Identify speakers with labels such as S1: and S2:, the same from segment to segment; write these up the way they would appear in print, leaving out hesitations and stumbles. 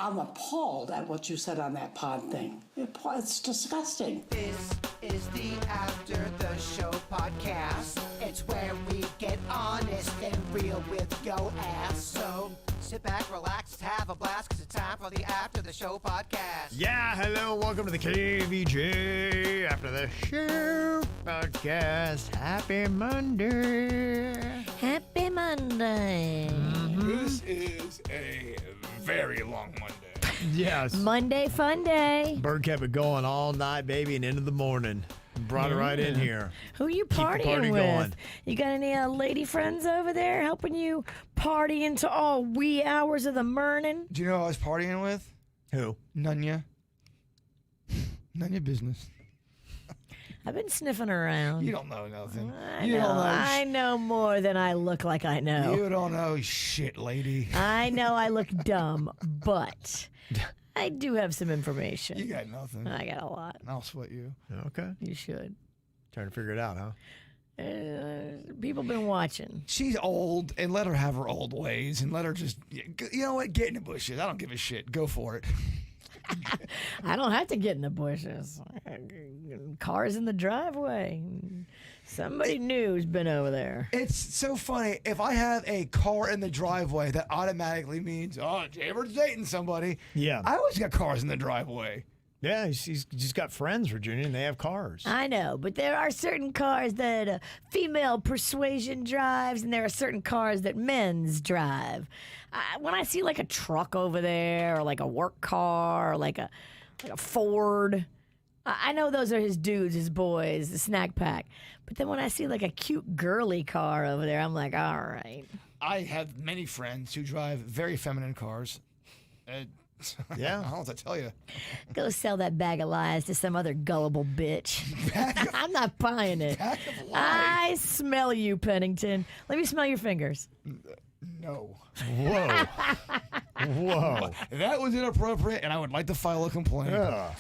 S1: I'm appalled at what you said on that pod thing. It's disgusting.
S2: This is the After the Show podcast. It's where we get honest and real with yo ass. So sit back, relax, have a blast, because it's time for the After the Show podcast.
S3: Yeah, hello, welcome to the KVJ After the Show podcast. Happy Monday.
S4: Happy Monday.
S5: This is a very long Monday.
S3: Yes.
S4: Monday fun day.
S3: Bird kept it going all night, baby, and into the morning. Brought it right in here.
S4: Who you
S3: Keep the
S4: partying
S3: party
S4: with?
S3: going.
S4: You got any lady friends over there helping you party into all wee hours of the morning?
S5: Do you know who I was partying with?
S3: Who?
S5: Nunya. None your business.
S4: I've been sniffing around.
S5: You don't know nothing.
S4: I know more than I look like I know.
S5: You don't know shit, lady.
S4: I know I look dumb, but I do have some information.
S5: You got nothing.
S4: I got a lot.
S5: I'll sweat you.
S3: Okay.
S4: You should.
S3: Trying to figure it out, huh?
S4: People been watching.
S5: She's old, and let her have her old ways, and let her just, you know what, get in the bushes. I don't give a shit. Go for it.
S4: I don't have to get in the bushes. Cars in the driveway. Somebody new's been over there.
S5: It's so funny. If I have a car in the driveway, that automatically means, oh, Jbird's dating somebody.
S3: Yeah.
S5: I always got cars in the driveway.
S3: Yeah, he's just got friends, Virginia, and they have cars.
S4: I know, but there are certain cars that female persuasion drives, and there are certain cars that men's drive. When I see like a truck over there, or like a work car, or like a Ford, I know those are his dudes, his boys, the snack pack. But then when I see like a cute girly car over there, I'm like, all right.
S5: I have many friends who drive very feminine cars.
S3: Yeah.
S5: I don't know what to tell you.
S4: Go sell that bag of lies to some other gullible bitch. I'm not buying it.
S5: Bag of lies?
S4: I smell you, Pennington. Let me smell your fingers.
S5: No.
S3: Whoa. Whoa.
S5: That was inappropriate, and I would like to file a complaint.
S3: Yeah.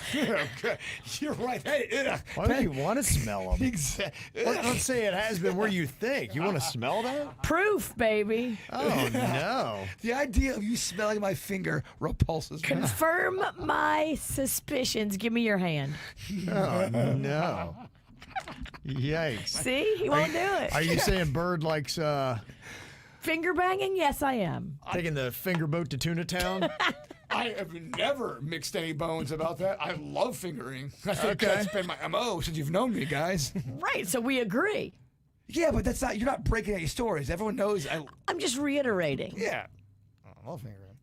S5: Okay. You're right. Hey,
S3: Why do you want to smell them?
S5: Exactly.
S3: Let's say it has been where you think. You want to smell that?
S4: Proof, baby.
S3: Oh, no.
S5: The idea of you smelling my finger repulses me.
S4: Confirm my suspicions. Give me your hand.
S3: Oh, no. Yikes.
S4: See? He won't do it.
S3: Are you saying Bird likes
S4: Finger banging? Yes, I am.
S3: taking the finger boat to Tuna Town?
S5: I have never mixed any bones about that. I love fingering. I think
S3: Okay.
S5: that's been my MO since you've known me, guys.
S4: Right, so we agree.
S5: Yeah, but that's not. You're not breaking any stories. Everyone knows.
S4: I'm just reiterating.
S5: Yeah. I love fingering.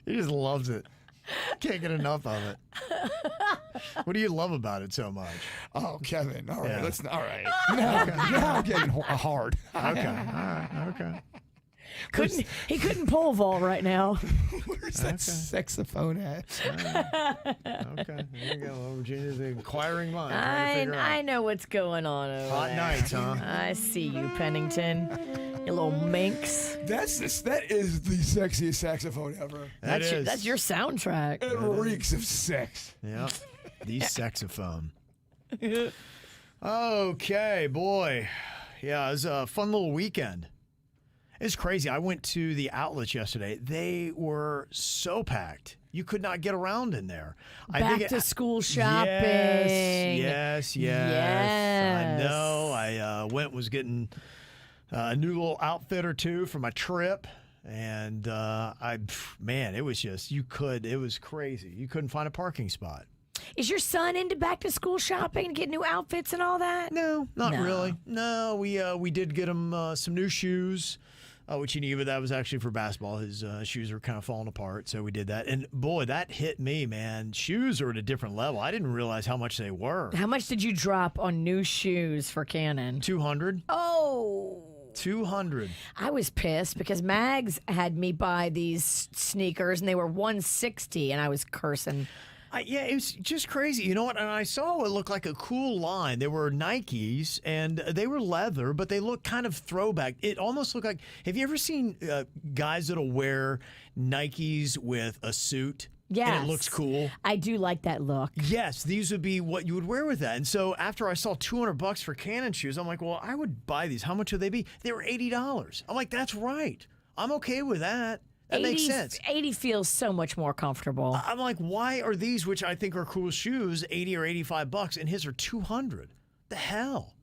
S3: He just loves it. Can't get enough of it. What do you love about it so much?
S5: Oh, Kevin. All right.
S3: Yeah.
S5: All right. Now I'm getting hard.
S3: Okay. All right. Okay.
S4: He couldn't pole vault right now.
S5: Where's that saxophone at?
S3: Okay. There you go. Well, Virginia's an inquiring mind. trying to figure
S4: I
S3: out.
S4: know what's going on over
S3: Hot
S4: there.
S3: nights, huh?
S4: I see you, Pennington. You little minx.
S5: That is the sexiest saxophone ever.
S4: That's your soundtrack.
S5: It reeks of sex.
S3: Yep. The saxophone. Okay, boy. Yeah, it was a fun little weekend. It's crazy. I went to the outlets yesterday. They were so packed. You could not get around in there.
S4: Back to school shopping.
S3: Yes. I know. I was getting a new little outfit or two for my trip. And it was just, it was crazy. You couldn't find a parking spot.
S4: Is your son into back to school shopping and get new outfits and all that?
S3: No, not really. No, we did get him some new shoes, which he knew, but that was actually for basketball. His shoes were kind of falling apart, so we did that. And boy, that hit me, man. Shoes are at a different level. I didn't realize how much they were.
S4: How much did you drop on new shoes for Cannon?
S3: $200.
S4: Oh.
S3: $200.
S4: I was pissed because Mags had me buy these sneakers and they were $160 and I was cursing.
S3: Yeah, it was just crazy. You know what? And I saw what looked like a cool line. They were Nikes, and they were leather, but they looked kind of throwback. It almost looked like, have you ever seen guys that'll wear Nikes with a suit?
S4: Yes.
S3: And it looks cool.
S4: I do like that look.
S3: Yes, these would be what you would wear with that. And so after I saw $200 for Canon shoes, I'm like, well, I would buy these. How much would they be? They were $80. I'm like, that's right. I'm okay with that. That makes sense.
S4: 80 feels so much more comfortable.
S3: I'm like, why are these, which I think are cool shoes, 80 or $85, and his are 200? The hell?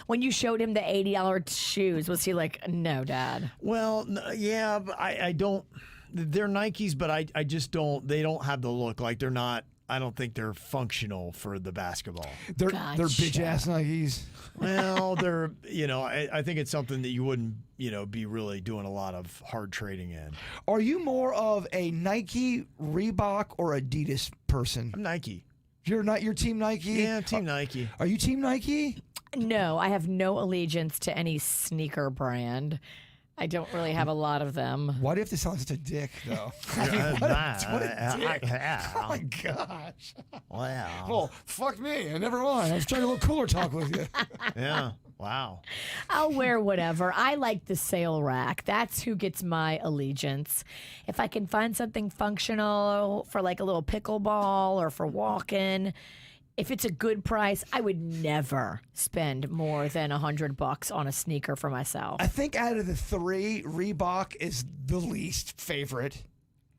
S4: When you showed him the $80 shoes, was he like, no, Dad?
S3: Well, yeah, but I don't. They're Nikes, but I just don't. They don't have the look. Like they're not. I don't think they're functional for the basketball.
S5: They're
S4: Gotcha.
S5: bitch ass Nikes.
S3: Well, they're. I think it's something that you wouldn't. Be really doing a lot of hard trading in.
S5: Are you more of a Nike, Reebok, or Adidas person?
S3: I'm Nike.
S5: You're not. You're Team Nike.
S3: Yeah, Team Nike.
S5: Are you Team Nike?
S4: No, I have no allegiance to any sneaker brand. I don't really have a lot of them.
S5: Why do you have to sound like such a dick, though? What a dick. Oh, my gosh.
S3: Wow.
S5: Well, fuck me. Never mind. I was trying to look cooler talk with you.
S3: Yeah. Wow.
S4: I'll wear whatever. I like the sale rack. That's who gets my allegiance. If I can find something functional for like a little pickleball or for walking, if it's a good price, I would never spend more than $100 on a sneaker for myself.
S5: I think out of the three, Reebok is the least favorite.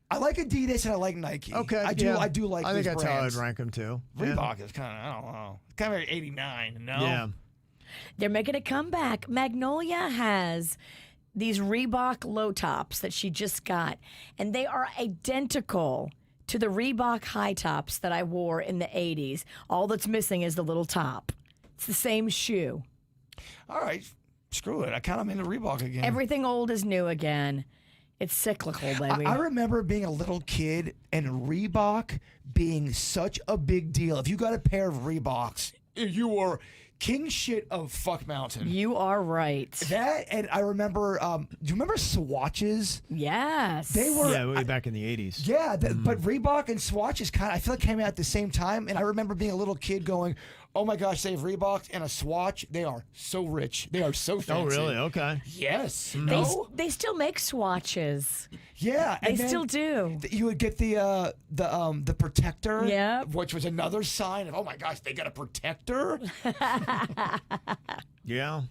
S5: I like Adidas and I like Nike.
S3: Okay.
S5: I do like
S3: I think
S5: those
S3: that's
S5: brands.
S3: how I'd rank them too.
S5: Reebok is kind of, I don't know. Kind of 89, no?
S3: Yeah.
S4: They're making a comeback. Magnolia has these Reebok low tops that she just got, and they are identical to the Reebok high tops that I wore in the 80s. All that's missing is the little top. It's the same shoe.
S5: All right. Screw it. I kind of am into Reebok again.
S4: Everything old is new again. It's cyclical, baby.
S5: I remember being a little kid and Reebok being such a big deal. If you got a pair of Reeboks, you were king shit of fuck mountain.
S4: You are right.
S5: That, and I remember, do you remember Swatches?
S4: Yes.
S5: They were
S3: way back in the 80s.
S5: Yeah, but Reebok and Swatches kind of, I feel like came out at the same time. And I remember being a little kid going, oh my gosh, they have Reebok and a Swatch. They are so rich. They are so fancy.
S3: Oh, really? Okay.
S5: Yes.
S4: They,
S5: No?
S4: they still make swatches.
S5: Yeah.
S4: They
S5: and then
S4: still do.
S5: You would get the protector.
S4: Yeah.
S5: Which was another sign of, oh my gosh, they got a protector.
S3: Yeah.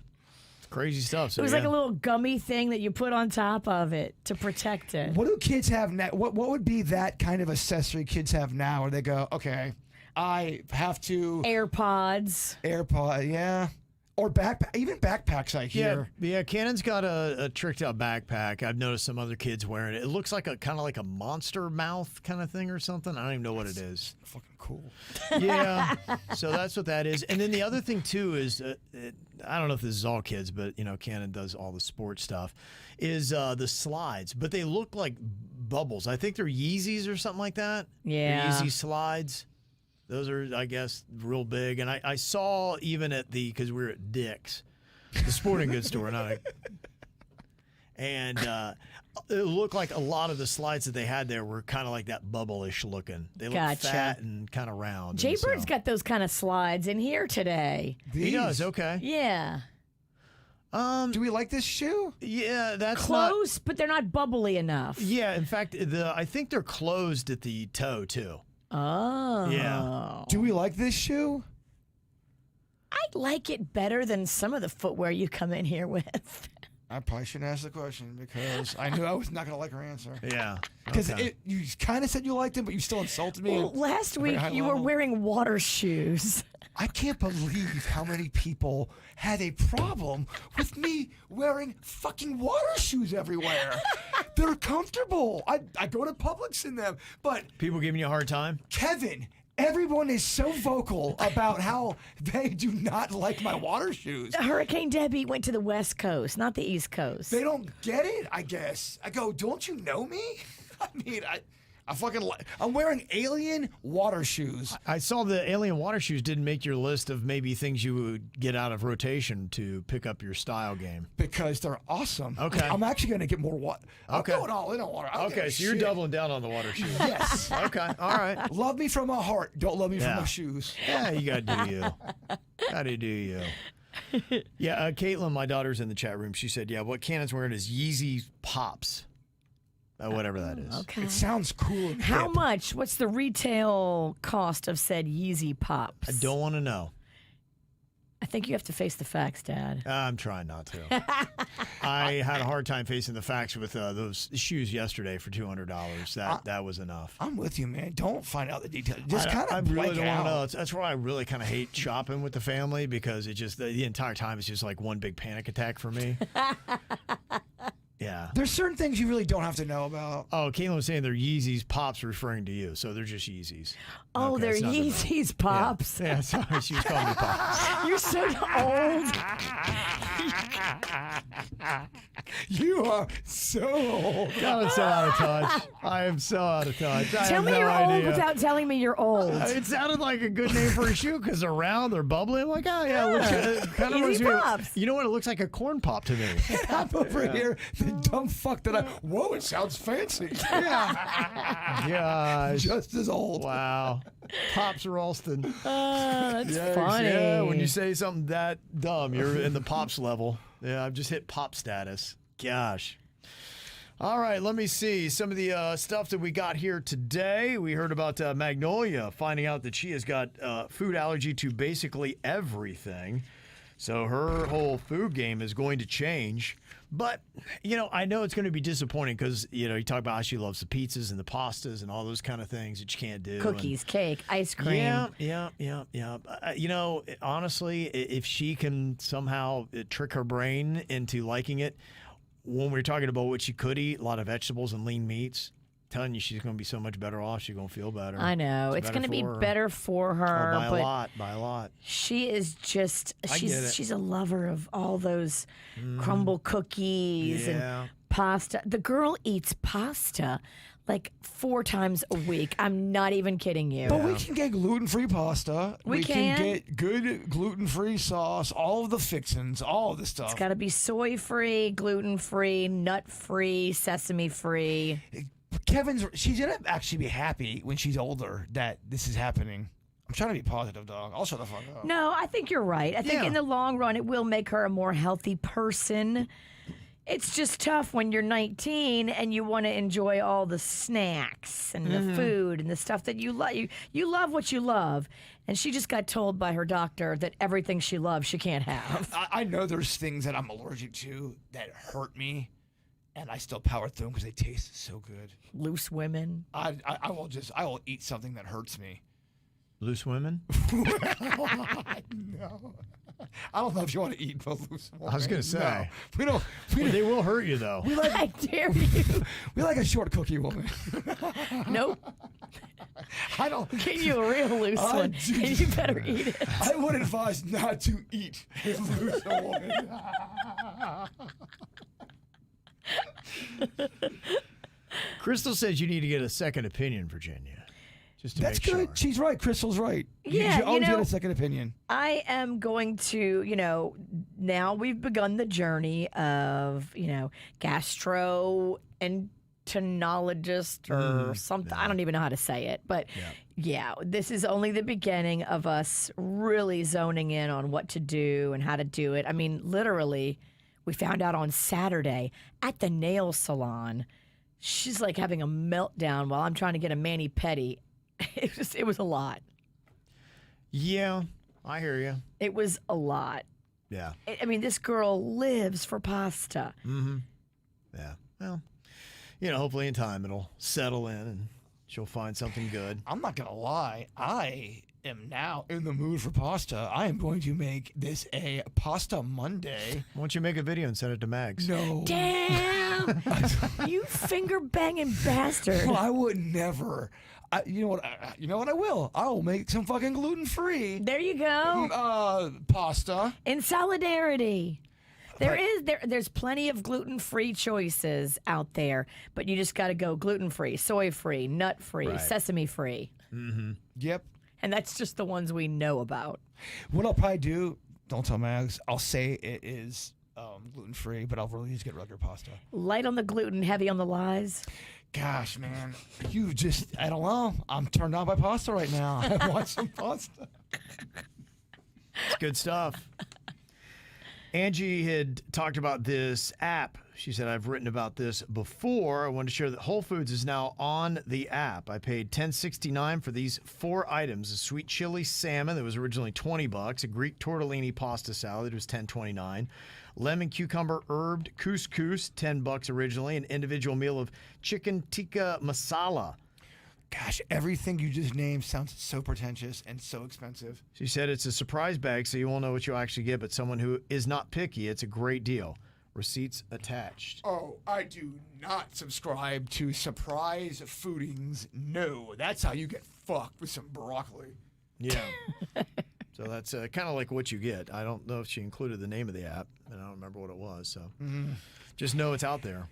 S3: Crazy stuff. So,
S4: It was like a little gummy thing that you put on top of it to protect it.
S5: What do kids have now? What would be that kind of accessory kids have now where they go, okay, I have to
S4: AirPods.
S5: AirPod, yeah. Or even backpacks I hear.
S3: Yeah, Canon's got a tricked out backpack. I've noticed some other kids wearing it. It looks like a kind of like a monster mouth kind of thing or something. I don't even know what it is.
S5: Fucking cool.
S3: Yeah. So that's what that is. And then the other thing too is, I don't know if this is all kids, but Canon does all the sports stuff, is the slides. But they look like bubbles. I think they're Yeezys or something like that.
S4: Yeah.
S3: They're Yeezy slides. Those are, I guess, real big. And I saw even at because we were at Dick's, the sporting goods store, and it looked like a lot of the slides that they had there were kind of like that bubble-ish looking. They look
S4: Gotcha.
S3: fat and kind of round.
S4: Jbird's got those kind of slides in here today.
S3: He does, okay.
S4: Yeah.
S5: Do we like this shoe?
S3: Yeah, that's
S4: Close, but they're not bubbly enough.
S3: Yeah, in fact, I think they're closed at the toe, too.
S4: Oh.
S3: Yeah.
S5: Do we like this shoe?
S4: I like it better than some of the footwear you come in here with.
S5: I probably shouldn't ask the question because I knew I was not going to like her answer.
S3: Yeah.
S5: Because
S3: okay.
S5: you kind of said you liked him, but you still insulted me.
S4: Well, last
S5: Very
S4: week
S5: high
S4: you were
S5: level.
S4: wearing water shoes.
S5: I can't believe how many people had a problem with me wearing fucking water shoes everywhere. They're comfortable. I go to Publix in them. But
S3: People giving you a hard time?
S5: Kevin, everyone is so vocal about how they do not like my water shoes.
S4: Hurricane Debby went to the West Coast, not the East Coast.
S5: They don't get it, I guess. I go, don't you know me? I mean, I'm wearing alien water shoes.
S3: I saw the alien water shoes didn't make your list of maybe things you would get out of rotation to pick up your style game.
S5: Because they're awesome.
S3: Okay.
S5: I'm actually going to get more water.
S3: Okay.
S5: I'm going all in on water. I don't give
S3: Okay,
S5: a
S3: so you're
S5: shit.
S3: doubling down on the water shoes.
S5: Yes.
S3: Okay, all right.
S5: Love me from my heart. Don't love me from
S3: Yeah.
S5: my shoes.
S3: Yeah, you got to do you. Got to do you. Yeah, Caitlin, my daughter's in the chat room. She said, yeah, what Cannon's wearing is Yeezy Pops. whatever that is.
S4: Okay.
S5: It sounds cool. And
S4: How
S5: hip.
S4: much? What's the retail cost of said Yeezy Pops?
S3: I don't want to know.
S4: I think you have to face the facts, Dad.
S3: I'm trying not to. I had a hard time facing the facts with those shoes yesterday for $200. That was enough.
S5: I'm with you, man. Don't find out the details. Just kind
S3: I
S5: of
S3: really
S5: blank
S3: don't
S5: it
S3: want to know.
S5: out.
S3: That's why I really kind of hate shopping with the family because it just the entire time it's just like one big panic attack for me. Yeah.
S5: There's certain things you really don't have to know about.
S3: Oh, Caitlin was saying they're Yeezys. Pops referring to you, so they're just Yeezys.
S4: Oh,
S3: Okay,
S4: they're
S3: it's nothing.
S4: Yeezy's Pops.
S3: Yeah, sorry, she was calling me Pops.
S4: You're so old.
S5: You are so old.
S3: God, I'm so out of touch. I am so out of touch. I
S4: Tell
S3: have
S4: me
S3: no
S4: you're old
S3: idea.
S4: without telling me you're old.
S3: It sounded like a good name for a shoe because they're round, they're bubbly. I'm like, oh yeah, it kind of
S4: Easy Pops.
S3: You know what? It looks like a corn pop to me.
S5: I'm over here, the dumb fuck that whoa, it sounds fancy.
S3: Gosh.
S5: Just as old.
S3: Wow. Pops Ralston.
S4: That's
S3: Yikes.
S4: funny.
S3: Yeah, when you say something that dumb, you're in the Pops level. Yeah, I've just hit Pop status. Gosh. All right, let me see some of the stuff that we got here today. We heard about Magnolia finding out that she has got food allergy to basically everything. So her whole food game is going to change. But, I know it's going to be disappointing because, you talk about how she loves the pizzas and the pastas and all those kind of things that you can't do.
S4: Cookies, cake, ice cream.
S3: Yeah. Honestly, if she can somehow trick her brain into liking it, when we're talking about what she could eat, a lot of vegetables and lean meats, telling you she's going to be so much better off. She's going to feel better.
S4: I know. It's going to be better for her.
S3: Oh,
S4: but
S3: by a lot.
S4: she is just,
S3: I get it.
S4: she's a lover of all those crumble cookies and pasta. The girl eats pasta like 4 times a week. I'm not even kidding you.
S5: But we can get gluten-free pasta.
S4: We
S5: can
S4: can.
S5: get good gluten-free sauce, all of the fixins, all of the stuff.
S4: It's got to be soy-free, gluten-free, nut-free, sesame-free.
S5: She's going to actually be happy when she's older that this is happening. I'm trying to be positive, dog. I'll shut the fuck up.
S4: No, I think you're right. I think in the long run, it will make her a more healthy person. It's just tough when you're 19 and you want to enjoy all the snacks and the food and the stuff that you love. You love what you love. And she just got told by her doctor that everything she loves, she can't have.
S5: I know there's things that I'm allergic to that hurt me, and I still power through them because they taste so good.
S4: Loose women.
S5: I will eat something that hurts me.
S3: Loose women?
S5: No. I don't know if you want to eat a loose woman.
S3: I was going to say.
S5: No. We don't.
S3: They will hurt you, though.
S4: I dare you.
S5: We like a short cookie woman.
S4: Nope.
S5: I don't.
S4: Get you a real loose one, and you better eat it.
S5: I would advise not to eat a loose woman.
S3: Crystal says you need to get a second opinion, Virginia. Just to
S5: That's
S3: make
S5: good.
S3: sure.
S5: She's right. Crystal's right.
S4: Yeah,
S5: you always
S4: you know-
S5: get a second opinion.
S4: I am going to, now we've begun the journey of, gastroenterologist or something. I don't even know how to say it. But this is only the beginning of us really zoning in on what to do and how to do it. I mean, literally, we found out on Saturday at the nail salon, she's like having a meltdown while I'm trying to get a mani-pedi. It was a lot.
S3: Yeah, I hear you.
S4: It was a lot.
S3: Yeah.
S4: I mean, this girl lives for pasta.
S3: Yeah. Well, hopefully in time it'll settle in and she'll find something good.
S5: I'm not going to lie. I am now in the mood for pasta. I am going to make this a Pasta Monday.
S3: Why don't you make a video and send it to Mags?
S5: No.
S4: Damn! You finger banging bastard.
S5: Well, I would never. You know what? You know what? I will. I will make some fucking gluten-free
S4: There you go.
S5: pasta.
S4: In solidarity. There's plenty of gluten-free choices out there, but you just got to go gluten-free, soy-free, nut-free,
S3: Right.
S4: sesame-free.
S5: Yep.
S4: And that's just the ones we know about.
S5: What I'll probably do, don't tell Mags, I'll say it is gluten-free, but I'll really just get regular pasta.
S4: Light on the gluten, heavy on the lies.
S5: Gosh, man. I don't know. I'm turned on by pasta right now. I want some pasta.
S3: It's good stuff. Angie had talked about this app She said, I've written about this before. I wanted to share that Whole Foods is now on the app. I paid $10.69 for these 4 items: a sweet chili salmon that was originally $20, a Greek tortellini pasta salad was $10.29, lemon cucumber herbed couscous $10 originally, an individual meal of chicken tikka masala.
S5: Gosh, everything you just named sounds so pretentious and so expensive.
S3: She said it's a surprise bag, so you won't know what you'll actually get, but someone who is not picky, it's a great deal. Receipts attached.
S5: Oh, I do not subscribe to surprise foodings. No, that's how you get fucked with some broccoli.
S3: Yeah. So that's kind of like what you get. I don't know if she included the name of the app, and I don't remember what it was. So just know it's out there.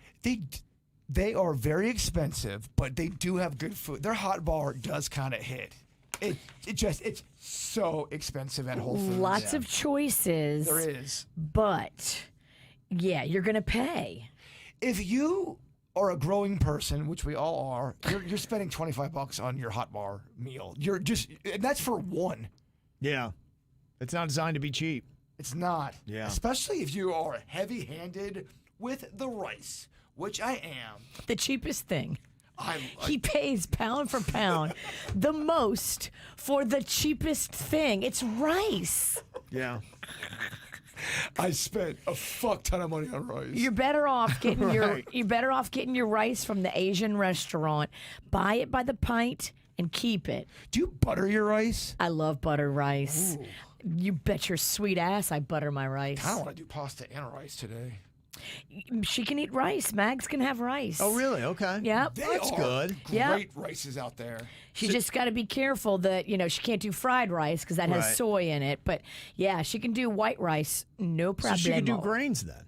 S5: They are very expensive, but they do have good food. Their hot bar does kind of hit. It's so expensive at Whole Foods.
S4: Lots of choices.
S5: There is.
S4: But, yeah, you're going to pay.
S5: If you are a growing person, which we all are, you're spending $25 on your hot bar meal. And that's for one.
S3: Yeah. It's not designed to be cheap.
S5: It's not.
S3: Yeah.
S5: Especially if you are heavy-handed with the rice, which I am.
S4: The cheapest thing. He pays pound for pound the most for the cheapest thing. It's rice.
S3: Yeah.
S5: I spent a fuck ton of money on rice.
S4: You're better off getting your rice from the Asian restaurant. Buy it by the pint and keep it.
S5: Do you butter your rice?
S4: I love buttered rice.
S5: Ooh.
S4: You bet your sweet ass I butter my rice.
S5: I want to do pasta and rice today.
S4: She can eat rice. Mags can have rice.
S3: Oh, really? Okay.
S4: Yep.
S3: That's good.
S5: Great rices out there.
S4: She just got to be careful that, she can't do fried rice because that has
S3: Right.
S4: soy in it. But, yeah, she can do white rice. No problem.
S3: So she can do grains then?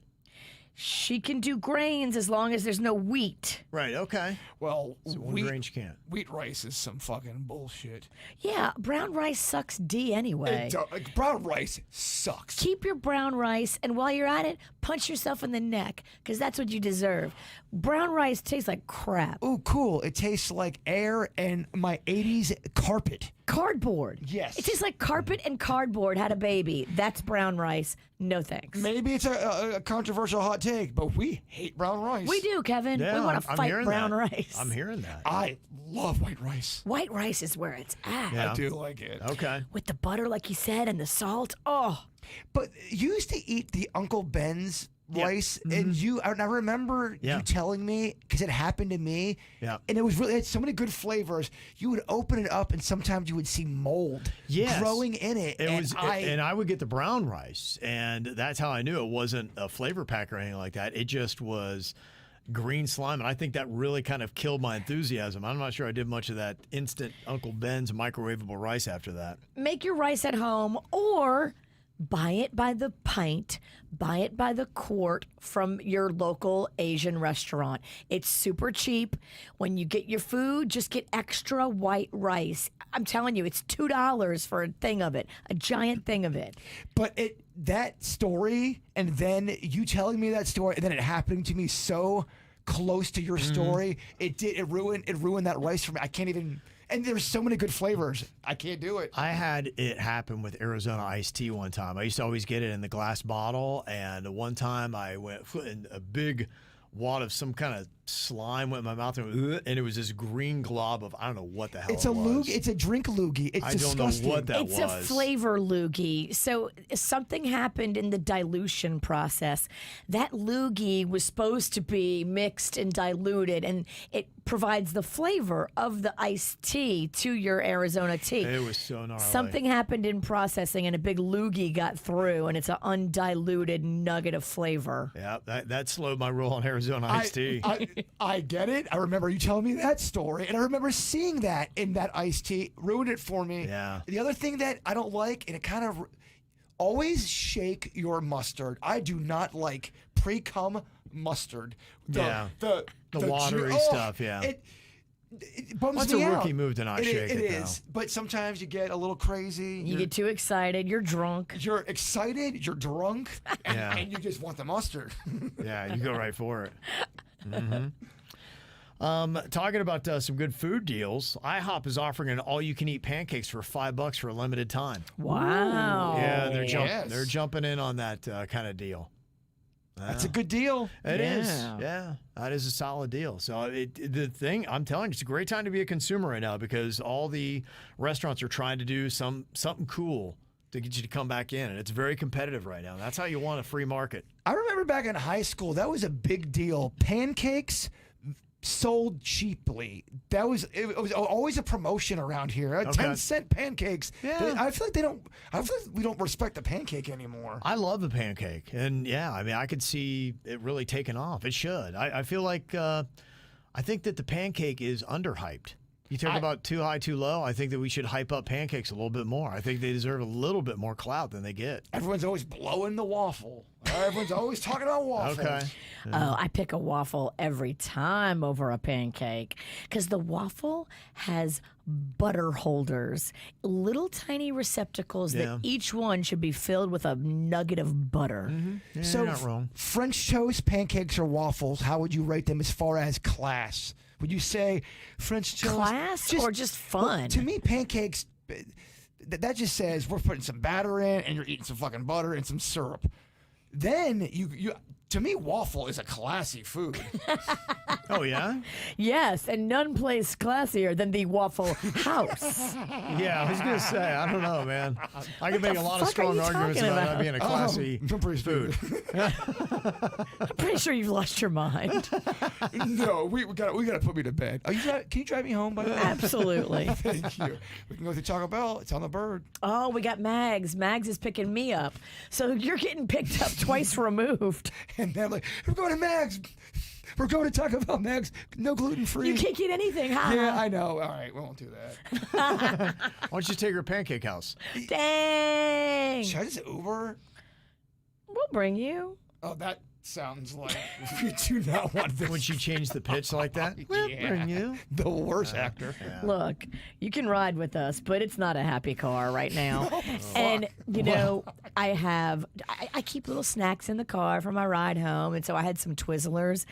S4: She can do grains as long as there's no wheat.
S3: Right, okay.
S5: Well,
S3: So one grain she can't.
S5: wheat rice is some fucking bullshit.
S4: Yeah, brown rice sucks D anyway.
S5: Brown rice sucks.
S4: Keep your brown rice, and while you're at it, punch yourself in the neck, because that's what you deserve. Brown rice tastes like crap.
S5: Ooh, cool. It tastes like air and my 80s carpet.
S4: Cardboard.
S5: Yes.
S4: It tastes like carpet and cardboard had a baby. That's brown rice. No thanks.
S5: Maybe it's a controversial hot take, but we hate brown rice.
S4: We do, Kevin.
S3: Yeah,
S4: we want to
S3: I'm
S4: fight
S3: hearing
S4: brown
S3: that.
S4: rice.
S3: I'm hearing that.
S5: I love white rice.
S4: White rice is where it's at.
S3: Yeah.
S5: I do like it.
S3: Okay.
S4: With the butter, like you said, and the salt. Oh,
S5: But you used to eat the Uncle Ben's rice, and I remember
S3: Yeah.
S5: you telling me, because it happened to me,
S3: Yeah.
S5: and it had so many good flavors. You would open it up, and sometimes you would see mold
S3: Yes.
S5: growing in it.
S3: And I would get the brown rice, and that's how I knew it wasn't a flavor pack or anything like that. It just was green slime, and I think that really kind of killed my enthusiasm. I'm not sure I did much of that instant Uncle Ben's microwavable rice after that.
S4: make your rice at home or buy it by the pint, buy it by the quart from your local Asian restaurant. It's super cheap. When you get your food, just get extra white rice. I'm telling you, it's $2 for a thing of it, a giant thing of it.
S5: But that story, and then you telling me that story, and then it happening to me so close to your story, it ruined that rice for me. I can't even. And there's so many good flavors. I can't do it.
S3: I had it happen with Arizona iced tea one time. I used to always get it in the glass bottle, and one time I went in a big wad of some kind of slime went in my mouth, and it was this green glob of I don't know what the hell
S5: It's
S3: it
S5: a
S3: was.
S5: loogie. It's a drink loogie. It's
S3: I
S5: disgusting.
S3: don't know what that
S4: It's
S3: was.
S4: a flavor loogie. So something happened in the dilution process. That loogie was supposed to be mixed and diluted, and it provides the flavor of the iced tea to your Arizona tea.
S3: It was so gnarly.
S4: Something happened in processing, and a big loogie got through, and it's an undiluted nugget of flavor.
S3: Yeah, that slowed my roll on Arizona iced tea.
S5: I get it. I remember you telling me that story, and I remember seeing that in that iced tea. Ruined it for me.
S3: Yeah.
S5: The other thing that I don't like, and it kind of always shake your mustard. I do not like pre-cum mustard.
S3: Yeah. The watery stuff, yeah.
S5: It bums
S3: That's
S5: me
S3: a
S5: out.
S3: rookie move to not shake it,
S5: It
S3: though.
S5: is, but sometimes you get a little crazy.
S4: You get too excited, you're drunk.
S5: You're excited, you're drunk,
S3: Yeah.
S5: and you just want the mustard.
S3: Yeah, you go right for it. Talking about some good food deals, IHOP is offering an all-you-can-eat pancakes for $5 for a limited time.
S4: Wow.
S3: Yeah, they're
S5: Yes.
S3: they're jumping in on that kind of deal.
S5: That's a good deal.
S3: It is. Yeah, that is a solid deal. So the thing, I'm telling you, it's a great time to be a consumer right now because all the restaurants are trying to do something cool to get you to come back in, and it's very competitive right now. That's how you want a free market.
S5: I remember back in high school, that was a big deal. Pancakes sold cheaply. It was always a promotion around here. 10-cent pancakes.
S3: Yeah.
S5: I feel like we don't respect the pancake anymore.
S3: I love the pancake, and yeah, I mean, I could see it really taking off. It should. I feel like I think that the pancake is underhyped. You talk about too high, too low. I think that we should hype up pancakes a little bit more. I think they deserve a little bit more clout than they get.
S5: Everyone's always blowing the waffle. Everyone's always talking about waffles.
S3: Okay.
S4: Oh, I pick a waffle every time over a pancake because the waffle has butter holders, little tiny receptacles that each one should be filled with a nugget of butter.
S3: Yeah,
S5: So
S3: you're not wrong.
S5: French toast, pancakes, or waffles, how would you rate them as far as class? Would you say French toast?
S4: Class or just fun?
S5: Well, to me, pancakes, that just says we're putting some batter in and you're eating some fucking butter and some syrup. Then you to me, waffle is a classy food.
S3: Oh, yeah?
S4: Yes, and none plays classier than the Waffle House.
S3: Yeah, I was going to say, I don't know, man. I can make a lot of
S4: fuck are
S3: strong
S4: you
S3: arguments
S4: talking
S3: about
S4: about?
S3: that being a classy
S5: I'm pretty
S3: food.
S4: I'm pretty sure you've lost your mind.
S5: No, we gotta put me to bed. Can you drive me home, by the way?
S4: Absolutely.
S5: Thank you. We can go to Taco Bell. It's on the bird.
S4: Oh, we got Mags. Mags is picking me up. So you're getting picked up twice removed.
S5: And they're like, we're going to Mags. We're going to Taco Bell, Mags. No gluten free.
S4: You can't get anything, huh?
S5: Yeah, I know. All right, we won't do that.
S3: Why don't you take her Pancake House?
S4: Dang.
S5: Should I just Uber?
S4: We'll bring you.
S5: Oh, that sounds like we do not want this.
S3: When she changed the pitch like that? We'll bring you.
S5: The worst actor.
S4: Look, you can ride with us, but it's not a happy car right now. And, you know, I keep little snacks in the car for my ride home. And so I had some Twizzlers,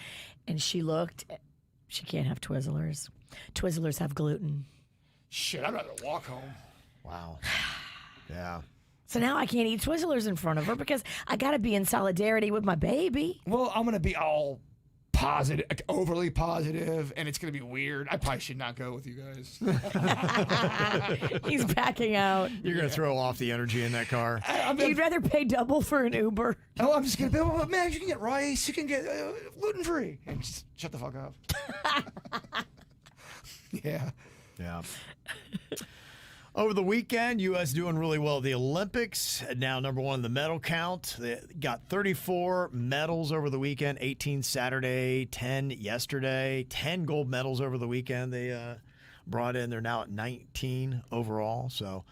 S4: and she looked. She can't have Twizzlers. Twizzlers have gluten.
S5: Shit, I'd rather walk home.
S3: Wow. Yeah.
S4: So now I can't eat Twizzlers in front of her because I got to be in solidarity with my baby.
S5: Well, I'm going to be all positive, like overly positive, and it's going to be weird. I probably should not go with you guys.
S4: He's backing out.
S3: You're going to throw off the energy in that car.
S4: You'd rather pay double for an Uber.
S5: Oh, I'm just going to be, well, man, you can get rice, you can get gluten-free. And just shut the fuck up. Yeah.
S3: Yeah. Over the weekend, U.S. doing really well at the Olympics. Now number one in the medal count. They got 34 medals over the weekend, 18 Saturday, 10 yesterday, 10 gold medals over the weekend they brought in. They're now at 19 overall. So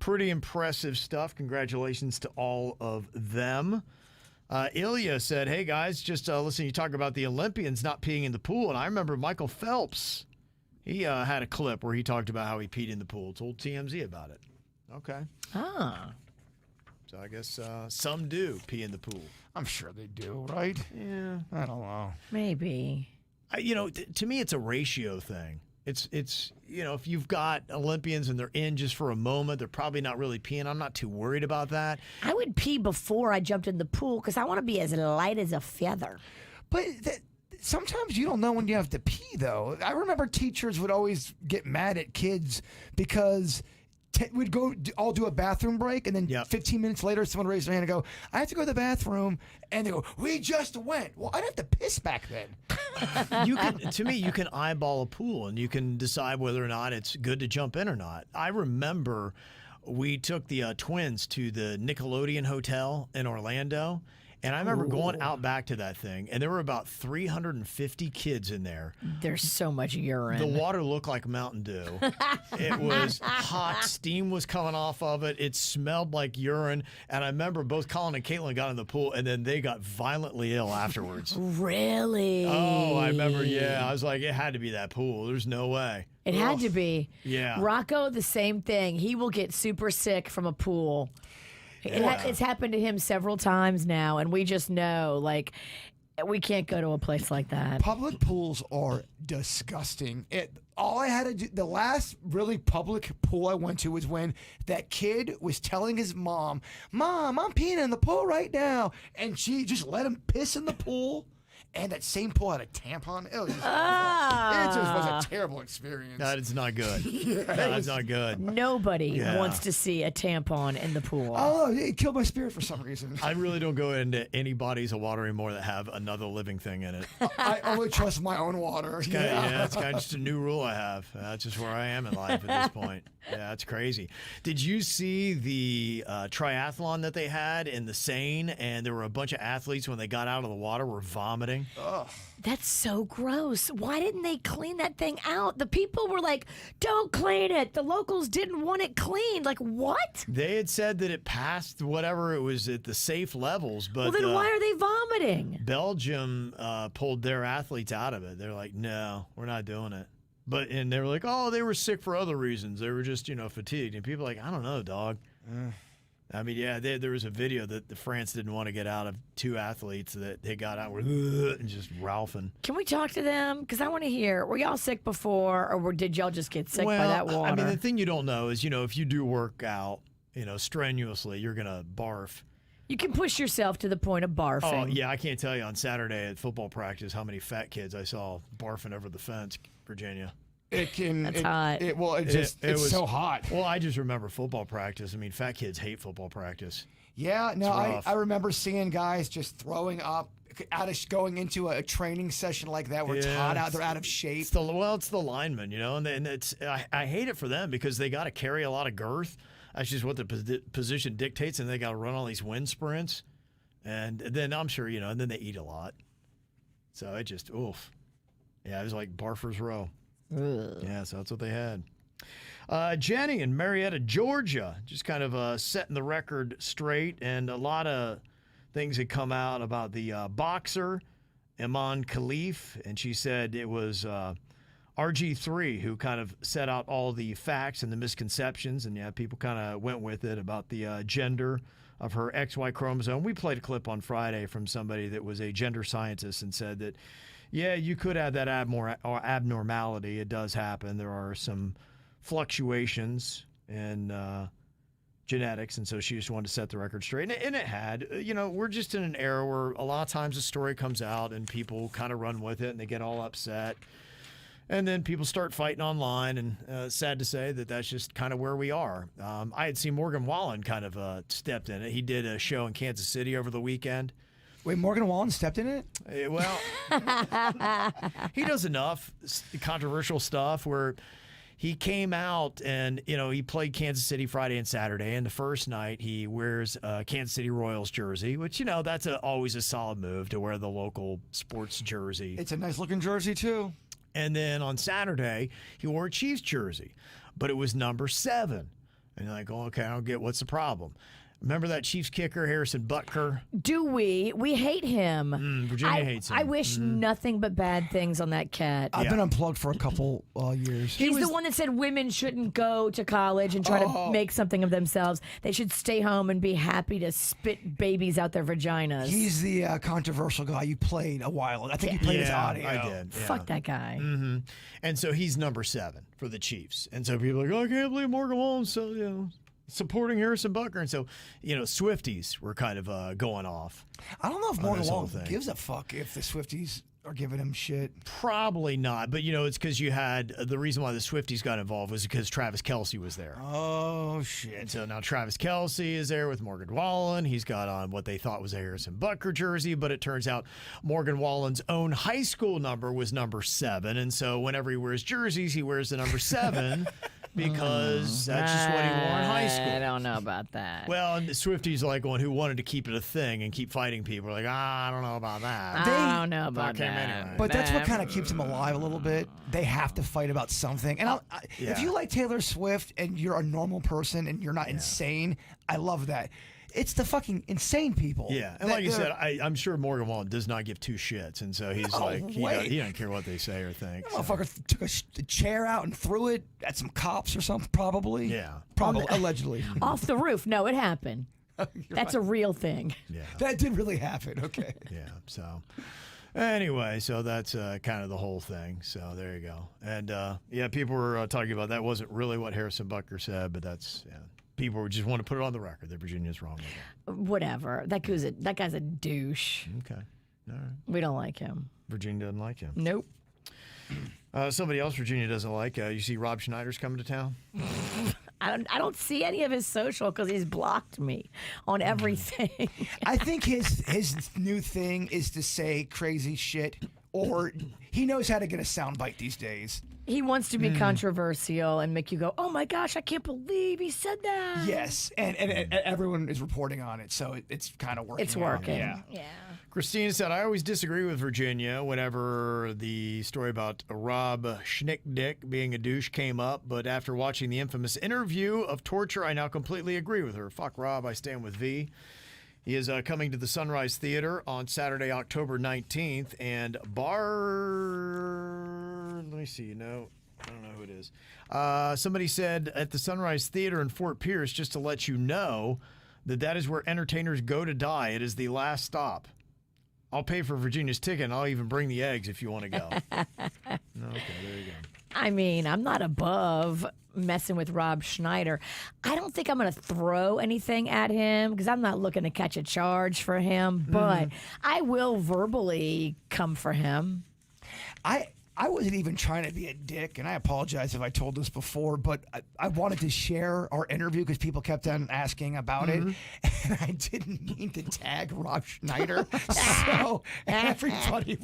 S3: pretty impressive stuff. Congratulations to all of them. Ilya said, hey, guys, just listen, you talk about the Olympians not peeing in the pool. And I remember Michael Phelps. He had a clip where he talked about how he peed in the pool. Told TMZ about it. Okay.
S4: Ah.
S3: So I guess some do pee in the pool.
S5: I'm sure they do, right?
S3: Yeah.
S5: I don't know.
S4: Maybe.
S3: To me, it's a ratio thing. It's if you've got Olympians and they're in just for a moment, they're probably not really peeing. I'm not too worried about that.
S4: I would pee before I jumped in the pool because I want to be as light as a feather.
S5: But sometimes you don't know when you have to pee, though. I remember teachers would always get mad at kids because we'd go all do a bathroom break, and then 15 minutes later, someone raised their hand and go, I have to go to the bathroom. And they go, we just went. Well, I'd have to piss back then.
S3: You can eyeball a pool, and you can decide whether or not it's good to jump in or not. I remember we took the twins to the Nickelodeon Hotel in Orlando. And I remember going out back to that thing, and there were about 350 kids in there.
S4: There's so much urine.
S3: The water looked like Mountain Dew. It was hot. Steam was coming off of it. It smelled like urine. And I remember both Colin and Caitlin got in the pool, and then they got violently ill afterwards.
S4: Really?
S3: Oh, I remember, yeah. I was like, it had to be that pool. There's no way.
S4: It had to be.
S3: Yeah.
S4: Rocco, the same thing. He will get super sick from a pool. It's happened to him several times now, and we just know, like, We can't go to a place like that.
S5: Public pools are disgusting. All I had to do, the last really public pool I went to was when that kid was telling his mom, "Mom, I'm peeing in the pool right now," and she just let him piss in the pool. And that same pool had a tampon. It was just, it just was a terrible experience.
S3: That is not good. That's not good.
S4: Nobody wants to see a tampon in the pool.
S5: Oh, it killed my spirit for some reason.
S3: I really don't go into any bodies of water anymore that have another living thing in it.
S5: I only trust my own water.
S3: It's kind of just a new rule I have. That's just where I am in life at this point. Yeah, it's crazy. Did you see the triathlon that they had in the Seine? And there were a bunch of athletes when they got out of the water were vomiting.
S5: Ugh.
S4: That's so gross. Why didn't they clean that thing out? The people were like, "Don't clean it." The locals didn't want it cleaned. Like, what?
S3: They had said that it passed whatever it was at the safe levels, but
S4: Well, then why are they vomiting?
S3: Belgium pulled their athletes out of it. They're like, "No, we're not doing it." And they were like, "Oh, they were sick for other reasons. They were just, fatigued." And people are like, "I don't know, dog." I mean, yeah, there was a video that the France didn't want to get out of two athletes that they got out and just ralphing.
S4: Can we talk to them? Because I want to hear, were y'all sick before, or did y'all just get sick by that water?
S3: I mean, the thing you don't know is, if you do work out, strenuously, you're going to barf.
S4: You can push yourself to the point of barfing.
S3: Oh, yeah, I can't tell you on Saturday at football practice how many fat kids I saw barfing over the fence, Virginia.
S4: That's hot.
S5: It's so hot.
S3: Well, I just remember football practice. I mean, fat kids hate football practice.
S5: Yeah, no, I remember seeing guys just throwing up, going into a training session like that where it's hot out, they're out of shape.
S3: It's the linemen, and I hate it for them because they got to carry a lot of girth. That's just what the position dictates, and they got to run all these wind sprints. And then I'm sure, and then they eat a lot. So it just, oof. Yeah, it was like Barfer's Row.
S4: Ugh.
S3: Yeah, so that's what they had. Jenny in Marietta, Georgia, just kind of setting the record straight, and a lot of things had come out about the boxer, Iman Khalif, and she said it was RG3 who kind of set out all the facts and the misconceptions, and people kind of went with it about the gender of her XY chromosome. We played a clip on Friday from somebody that was a gender scientist and said that, yeah, you could have that abnormality. It does happen. There are some fluctuations in genetics, and so she just wanted to set the record straight. And it had. We're just in an era where a lot of times a story comes out and people kind of run with it and they get all upset. And then people start fighting online, and sad to say that that's just kind of where we are. I had seen Morgan Wallen kind of stepped in it. He did a show in Kansas City over the weekend.
S5: Wait, Morgan Wallen stepped in it?
S3: Well, he does enough controversial stuff where he came out and, he played Kansas City Friday and Saturday. And the first night he wears a Kansas City Royals jersey, which, that's always a solid move to wear the local sports jersey.
S5: It's a nice looking jersey, too.
S3: And then on Saturday, he wore a Chiefs jersey, but it was number 7. And you're like, oh, okay, I don't get what's the problem. Remember that Chiefs kicker, Harrison Butker?
S4: Do we? We hate him.
S3: Virginia hates him.
S4: I wish nothing but bad things on that cat.
S5: I've been unplugged for a couple years.
S4: He's the one that said women shouldn't go to college and try to make something of themselves. They should stay home and be happy to spit babies out their vaginas.
S5: He's the controversial guy you played a while ago. I think you played his audio.
S3: I did. Yeah.
S4: Fuck that guy.
S3: Mm-hmm. And so he's number 7 for the Chiefs. And so people are like, oh, I can't believe Morgan Wallen supporting Harrison Butker. And so, Swifties were kind of going off.
S5: I don't know if Morgan Wallen gives a fuck if the Swifties are giving him shit.
S3: Probably not. But, it's because you had the reason why the Swifties got involved was because Travis Kelce was there.
S5: Oh, shit.
S3: And so now Travis Kelce is there with Morgan Wallen. He's got on what they thought was a Harrison Butker jersey, but it turns out Morgan Wallen's own high school number was number 7. And so whenever he wears jerseys, he wears the number 7. Because that's just what he wore in high school.
S4: I don't know about that.
S3: Well, and the Swifties are like one who wanted to keep it a thing and keep fighting people. Like, I don't know about that.
S4: I don't know about that.
S3: Anyway.
S5: But that's what kind of keeps them alive a little bit. They have to fight about something. And if you like Taylor Swift and you're a normal person and you're not insane, I love that. It's the fucking insane people.
S3: Yeah, and like you said, I'm sure Morgan Wallen does not give 2 shits, and so he's he doesn't care what they say or think.
S5: That motherfucker took a chair out and threw it at some cops or something, probably.
S3: Yeah.
S5: Probably, allegedly.
S4: Off the roof. No, it happened. That's a real thing.
S3: Yeah.
S5: That did really happen. Okay.
S3: Yeah. So anyway, so that's kind of the whole thing. So there you go. And yeah, people were talking about that wasn't really what Harrison Butker said, but that's people just want to put it on the record that Virginia's wrong with that.
S4: Whatever. That guy's a douche.
S3: Okay. All right.
S4: We don't like him.
S3: Virginia doesn't like him.
S4: Nope.
S3: Somebody else Virginia doesn't like. You see Rob Schneider's coming to town?
S4: I don't see any of his social because he's blocked me on everything.
S5: I think his new thing is to say crazy shit, or he knows how to get a soundbite these days.
S4: He wants to be controversial and make you go, oh my gosh, I can't believe he said that.
S5: Yes, and everyone is reporting on it, so it's kind of working.
S4: It's
S5: out.
S4: working.
S5: Yeah.
S3: Christine said, I always disagree with Virginia whenever the story about Rob Schnickdick being a douche came up, but after watching the infamous interview of torture, I now completely agree with her. Fuck Rob, I stand with V. He is coming to the Sunrise Theater on Saturday, October 19th, and let me see, no, I don't know who it is. Somebody said at the Sunrise Theater in Fort Pierce, just to let you know that is where entertainers go to die. It is the last stop. I'll pay for Virginia's ticket, and I'll even bring the eggs if you want to go. Okay, there you go.
S4: I mean, I'm not above messing with Rob Schneider. I don't think I'm going to throw anything at him because I'm not looking to catch a charge for him, but I will verbally come for him.
S5: I wasn't even trying to be a dick, and I apologize if I told this before, but I wanted to share our interview because people kept on asking about it, and I didn't mean to tag Rob Schneider. So everybody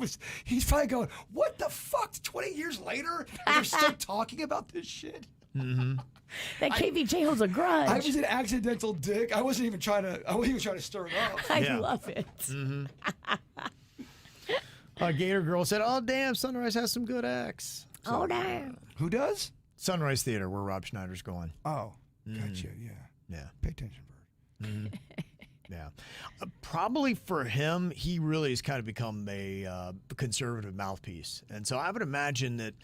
S5: he's probably going, what the fuck, 20 years later, and they're still talking about this shit?
S4: That KVJ holds a grudge.
S5: I was an accidental dick. I wasn't even trying to stir it up.
S4: I love it.
S3: Gator Girl said, oh, damn, Sunrise has some good acts.
S4: Oh, damn.
S5: Who does?
S3: Sunrise Theater, where Rob Schneider's going.
S5: Oh, gotcha, yeah.
S3: Yeah.
S5: Pay attention, Bird.
S3: Yeah. Probably for him, he really has kind of become a conservative mouthpiece. And so I would imagine that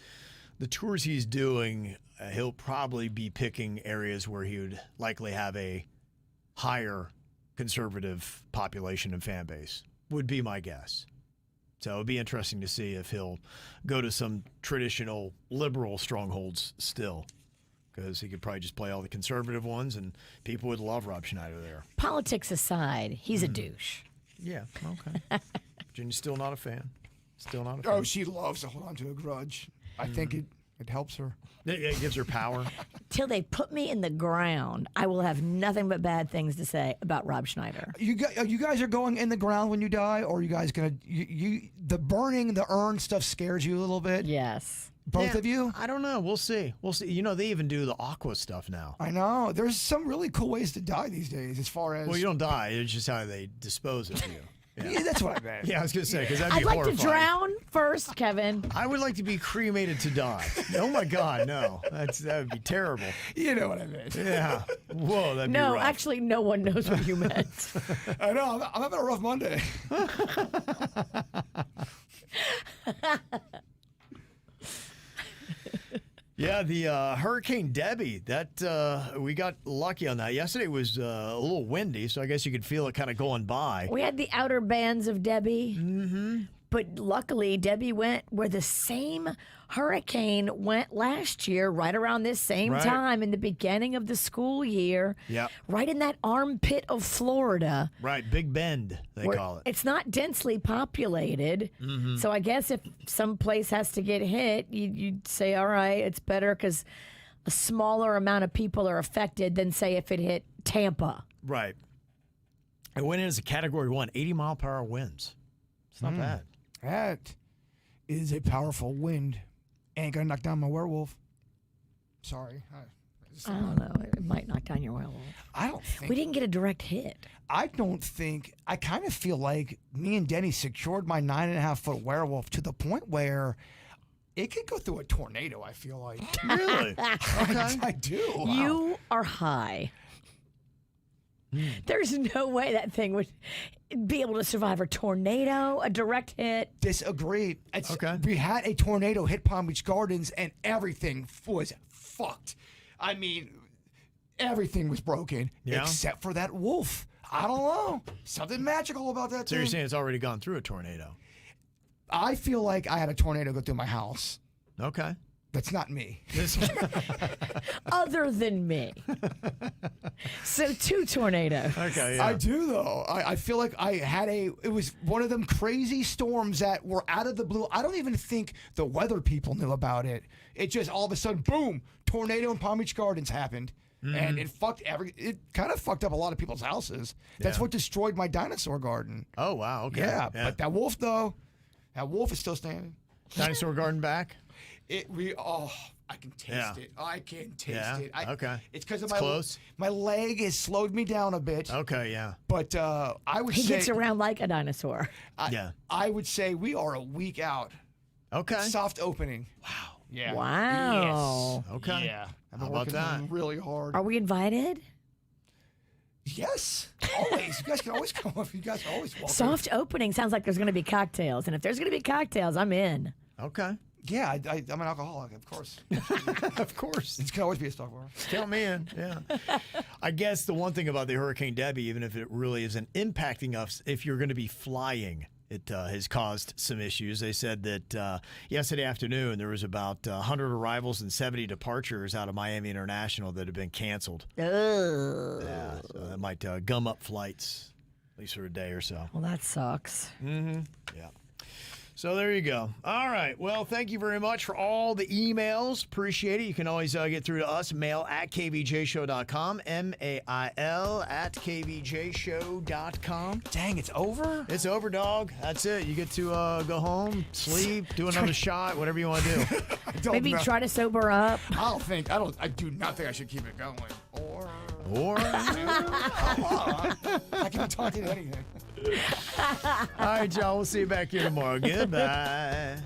S3: the tours he's doing, he'll probably be picking areas where he would likely have a higher conservative population and fan base, would be my guess. So it'd be interesting to see if he'll go to some traditional liberal strongholds still, because he could probably just play all the conservative ones, and people would love Rob Schneider there.
S4: Politics aside, he's a douche.
S3: Yeah, okay. Virginia's still not a fan. Still not a fan.
S5: Oh, she loves to hold on to a grudge. I think it helps her.
S3: It gives her power.
S4: Till they put me in the ground, I will have nothing but bad things to say about Rob Schneider.
S5: You guys are going in the ground when you die, or are you guys gonna the burning the urn stuff scares you a little bit?
S4: Yes.
S5: Both of you?
S3: I don't know. We'll see. We'll see. You know, they even do the aqua stuff now.
S5: I know. There's some really cool ways to die these days, as far as.
S3: Well, you don't die. It's just how they dispose of you.
S5: Yeah, that's what I meant.
S3: Yeah, I was going to say, because that'd be
S4: I'd like
S3: horrifying.
S4: to drown first, Kevin.
S3: I would like to be cremated to die. Oh, my God, no. That would be terrible.
S5: You know what I meant.
S3: Yeah. Whoa, that'd be
S4: No,
S3: rough.
S4: actually, no one knows what you meant.
S5: I know. I'm having a rough Monday.
S3: Yeah, the Hurricane Debby, that we got lucky on that. Yesterday was a little windy, so I guess you could feel it kind of going by.
S4: We had the outer bands of Debby. Mm-hmm. But luckily, Debby went where the same hurricane went last year, right around this same time in the beginning of the school year.
S3: Yeah.
S4: Right in that armpit of Florida.
S3: Right, Big Bend, they call it.
S4: It's not densely populated. Mm-hmm. So I guess if some place has to get hit, you'd say, all right, it's better because a smaller amount of people are affected than, say, if it hit Tampa.
S3: Right. It went in as a Category 1, 80-mile-per-hour winds. It's not bad.
S5: That is a powerful wind. Ain't gonna knock down my werewolf. Sorry.
S4: I don't know. It might knock down your werewolf.
S5: I don't think.
S4: We didn't get a direct hit.
S5: I don't think. I kind of feel like me and Denny secured my 9.5-foot werewolf to the point where it could go through a tornado, I feel like.
S3: Really? Okay.
S5: I do. Wow.
S4: You are high. There's no way that thing would be able to survive a tornado, a direct hit.
S5: Disagree.
S3: Okay.
S5: We had a tornado hit Palm Beach Gardens, and everything was fucked. I mean, everything was broken except for that wolf. I don't know. Something magical about that
S3: So you're
S5: thing.
S3: saying it's already gone through a tornado?
S5: I feel like I had a tornado go through my house.
S3: Okay.
S5: That's not me.
S4: Other than me. So 2 tornadoes.
S3: Okay, yeah.
S5: I do though. I feel like I had it was one of them crazy storms that were out of the blue. I don't even think the weather people knew about it. It just all of a sudden, boom, tornado in Palm Beach Gardens happened. And it kind of fucked up a lot of people's houses. That's
S3: Yeah.
S5: what destroyed my dinosaur garden.
S3: Oh, wow. Okay.
S5: Yeah, but that wolf though, that wolf is still standing.
S3: Dinosaur garden back?
S5: I can taste
S3: Yeah.
S5: it. I can taste
S3: Yeah?
S5: it.
S3: Okay.
S5: It's because of
S3: It's close?
S5: my leg has slowed me down a bit.
S3: Okay, yeah.
S5: But I would
S4: He
S5: say
S4: gets around like a dinosaur.
S3: Yeah.
S5: I would say we are a week out.
S3: Okay.
S5: Soft opening. Wow. Yeah.
S4: Wow.
S5: Yes.
S3: Okay.
S5: Yeah. I've
S3: How
S5: been
S3: about
S5: working
S3: that?
S5: really hard.
S4: Are we invited?
S5: Yes. Always. You guys can always come up. You guys are always welcome.
S4: Soft opening sounds like there's going to be cocktails. And if there's going to be cocktails, I'm in.
S3: Okay.
S5: Yeah, I'm an alcoholic, of course.
S3: Of course.
S5: It can always be a stock bar.
S3: Count me in. Yeah. I guess the one thing about the Hurricane Debby, even if it really isn't impacting us, if you're going to be flying, it has caused some issues. They said that yesterday afternoon there was about 100 arrivals and 70 departures out of Miami International that have been canceled.
S4: Ugh.
S3: Yeah, so that might gum up flights, at least for a day or so.
S4: Well, that sucks.
S3: Yeah. So there you go. All right. Well, thank you very much for all the emails. Appreciate it. You can always get through to us, mail@kvjshow.com, mail@kvjshow.com.
S5: Dang, it's over?
S3: It's over, dog. That's it. You get to go home, sleep, do another shot, whatever you want to do.
S5: I don't
S4: Maybe
S5: know.
S4: try to sober up.
S5: I do not think I should keep it going. Or
S3: Or,
S5: I can be talking to anything.
S3: all right, y'all. We'll see you back here tomorrow. Goodbye.